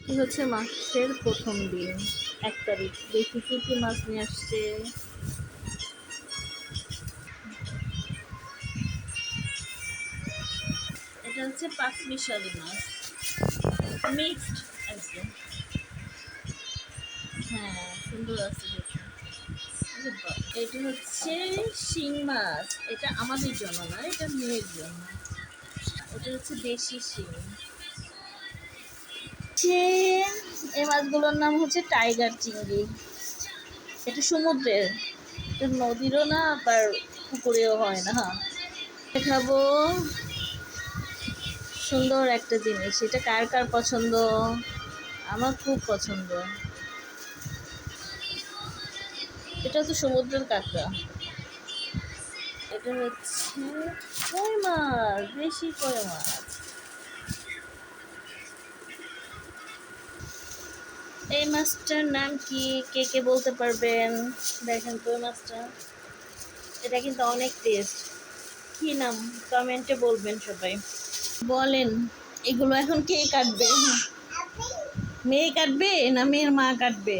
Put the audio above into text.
কি হচ্ছে মাসের প্রথম দিন, 1 তারিখ। দেখি কি কি মাছ নিয়ে আসছে। এটা হচ্ছে পাঁচমিশালি মাছ, মিক্সড একদম। হ্যাঁ, সুন্দর আছে দেখে। আরে বাহ! এটা হচ্ছে শিং মাছ। এটা আমাদের জন্য না, এটা মেয়ের জন্য। এটা হচ্ছে দেশি শিং। যে এই মাছগুলোর নাম হচ্ছে টাইগার চিংড়ি। এটা সমুদ্রের, এটা নদীরও না, আবার পুকুরেও হয় না। দেখাবো সুন্দর একটা জিনিস, এটা কার কার পছন্দ? আমার খুব পছন্দ। এটা তো সমুদ্রের কাঁকড়া। এটা হচ্ছে কই মাছ, দেশি কই মাছ। এই মাছটার নাম কি, কে কে বলতে পারবেন? দেখেন কই মাছটা, এটা কিন্তু অনেক টেস্ট। কি নাম কমেন্টে বলবেন সবাই। বলেন, এগুলো এখন কে কাটবে? মেয়ে কাটবে না মেয়ের মা কাটবে?